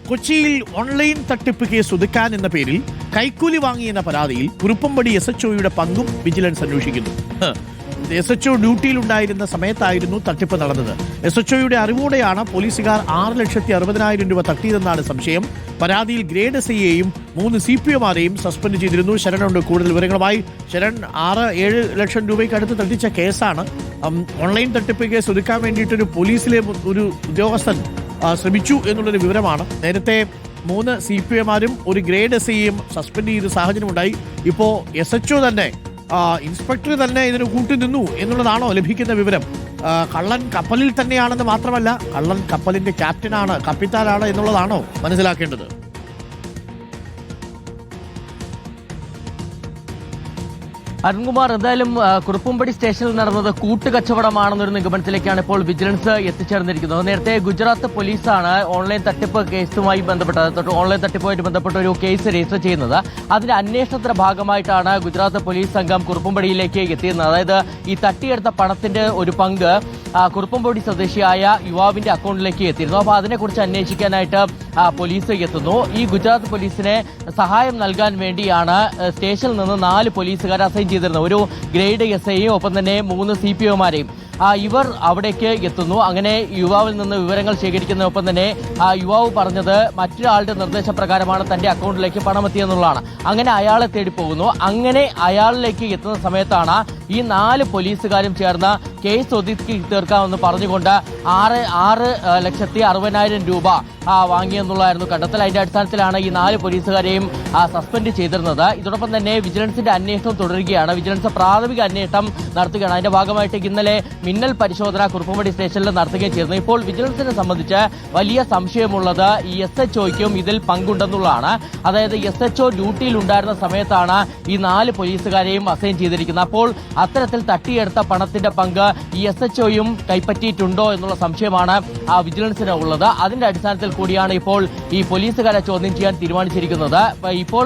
കൊച്ചിയിൽ ഓൺലൈൻ തട്ടിപ്പ് കേസ് ഒതുക്കാൻ എന്ന പേരിൽ കൈക്കൂലി വാങ്ങിയെന്ന പരാതിയിൽ കുറുപ്പംപടി SHOയുടെ പങ്കും വിജിലൻസ് അന്വേഷിക്കുന്നു. SHO ഡ്യൂട്ടിയിലുണ്ടായിരുന്ന സമയത്തായിരുന്നു തട്ടിപ്പ് നടന്നത്. SHOയുടെ അറിവോടെയാണ് പോലീസുകാർ 6,60,000 രൂപ തട്ടിയതെന്നാണ് സംശയം. പരാതിയിൽ ഗ്രേഡ് SIയെയും 3 CPOമാരെയും സസ്പെൻഡ് ചെയ്തിരുന്നു. ശരണുണ്ട് കൂടുതൽ വിവരങ്ങളുമായി. ശരൺ, 6-7 ലക്ഷം രൂപയ്ക്ക് അടുത്ത് തട്ടിച്ച കേസാണ്. ഓൺലൈൻ തട്ടിപ്പ് കേസ് ഒതുക്കാൻ വേണ്ടിയിട്ടൊരു പോലീസിലെ ഒരു ഉദ്യോഗസ്ഥൻ ശ്രമിച്ചു എന്നുള്ളൊരു വിവരമാണ്. നേരത്തെ 3 CPOമാരും ഒരു ഗ്രേഡ് SIയെയും സസ്പെൻഡ് ചെയ്ത സാഹചര്യമുണ്ടായി. ഇപ്പോൾ SHO തന്നെ, ഇൻസ്പെക്ടർ തന്നെ ഇതിന് കൂട്ടുനിന്നു എന്നുള്ളതാണോ ലഭിക്കുന്ന വിവരം? കള്ളൻ കപ്പലിൽ തന്നെയാണെന്ന് മാത്രമല്ല, കള്ളൻ കപ്പലിന്റെ ക്യാപ്റ്റനാണ്, കപ്പിത്താനാണ് എന്നുള്ളതാണോ മനസ്സിലാക്കേണ്ടത്? അരുൺകുമാർ, എന്തായാലും കുറുപ്പംപടി സ്റ്റേഷനിൽ നടന്നത് കൂട്ടുകച്ചവടമാണെന്നൊരു നിഗമനത്തിലേക്കാണ് ഇപ്പോൾ വിജിലൻസ് എത്തിച്ചേർന്നിരിക്കുന്നത്. നേരത്തെ ഗുജറാത്ത് പോലീസാണ് ഓൺലൈൻ തട്ടിപ്പ് കേസുമായി ഓൺലൈൻ തട്ടിപ്പുമായിട്ട് ബന്ധപ്പെട്ട ഒരു കേസ് രജിസ്റ്റർ ചെയ്യുന്നത്. അതിന്റെ അന്വേഷണത്തിന്റെ ഭാഗമായിട്ടാണ് ഗുജറാത്ത് പോലീസ് സംഘം കുറുപ്പംപടിയിലേക്ക് എത്തിയിരുന്നത്. അതായത് ഈ തട്ടിയെടുത്ത പണത്തിന്റെ ഒരു പങ്ക് കുറുപ്പംപടി സ്വദേശിയായ യുവാവിന്റെ അക്കൗണ്ടിലേക്ക് എത്തിയിരുന്നു. അപ്പോൾ അതിനെക്കുറിച്ച് അന്വേഷിക്കാനായിട്ട് പോലീസ് എത്തുന്നു. ഈ ഗുജറാത്ത് പോലീസിനെ സഹായം നൽകാൻ വേണ്ടിയാണ് സ്റ്റേഷനിൽ നിന്ന് 4 പോലീസുകാരെ അസൈൻ ചെയ്തിരുന്നത്. ഒരു ഗ്രേഡ് SIയെയും ഒപ്പം തന്നെ 3 CPOമാരെയും. ഇവർ അവിടേക്ക് എത്തുന്നു. അങ്ങനെ യുവാവിൽ നിന്ന് വിവരങ്ങൾ ശേഖരിക്കുന്നതിനൊപ്പം തന്നെ യുവാവ് പറഞ്ഞത് മറ്റൊരാളുടെ നിർദ്ദേശപ്രകാരമാണ് തന്റെ അക്കൗണ്ടിലേക്ക് പണം എത്തിയെന്നുള്ളതാണ്. അങ്ങനെ അയാളെ തേടി പോകുന്നു. അങ്ങനെ അയാളിലേക്ക് എത്തുന്ന സമയത്താണ് ഈ 4 പോലീസുകാരും ചേർന്ന് കേസ് ഒതുക്കി തീർക്കാമെന്ന് പറഞ്ഞുകൊണ്ട് 6,60,000 രൂപ വാങ്ങിയെന്നുള്ളതായിരുന്നു കണ്ടെത്തൽ. അതിന്റെ അടിസ്ഥാനത്തിലാണ് ഈ 4 പോലീസുകാരെയും സസ്പെൻഡ് ചെയ്തിരുന്നത്. ഇതോടൊപ്പം തന്നെ വിജിലൻസിന്റെ അന്വേഷണം തുടരുകയാണ്. വിജിലൻസ് പ്രാഥമിക അന്വേഷണം നടത്തുകയാണ്. അതിന്റെ ഭാഗമായിട്ട് ഇന്നലെ മിന്നൽ പരിശോധന കുറുപ്പംപടി സ്റ്റേഷനിൽ നടത്തുകയും ചെയ്തിരുന്നു. ഇപ്പോൾ വിജിലൻസിനെ സംബന്ധിച്ച് വലിയ സംശയമുള്ളത് ഈ SHOയ്ക്കും ഇതിൽ പങ്കുണ്ടെന്നുള്ളതാണ്. അതായത് SHO ഡ്യൂട്ടിയിൽ ഉണ്ടായിരുന്ന സമയത്താണ് ഈ 4 പോലീസുകാരെയും അസൈൻ ചെയ്തിരിക്കുന്നത്. അപ്പോൾ അത്തരത്തിൽ തട്ടിയെടുത്ത പണത്തിന്റെ പങ്ക് ഈ SHOയും കൈപ്പറ്റിയിട്ടുണ്ടോ എന്നുള്ള സംശയമാണ് വിജിലൻസിന് ഉള്ളത്. അതിന്റെ അടിസ്ഥാനത്തിൽ കൂടിയാണ് ഇപ്പോൾ ഈ പോലീസുകാരെ ചോദ്യം ചെയ്യാൻ തീരുമാനിച്ചിരിക്കുന്നത്. ഇപ്പോൾ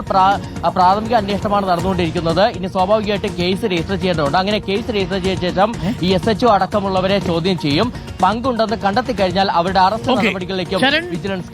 പ്രാഥമിക അന്വേഷണമാണ് നടന്നുകൊണ്ടിരിക്കുന്നത്. ഇനി സ്വാഭാവികമായിട്ട് കേസ് രജിസ്റ്റർ ചെയ്യേണ്ടതുണ്ട്. അങ്ങനെ കേസ് രജിസ്റ്റർ ചെയ്ത ശേഷം ഈ SHO അടക്കമുള്ളവരെ ചോദ്യം ചെയ്യും. പങ്കുണ്ടെന്ന് കണ്ടെത്തി കഴിഞ്ഞാൽ അവരുടെ അറസ്റ്റ് നടപടികളിലേക്കും വിജിലൻസ്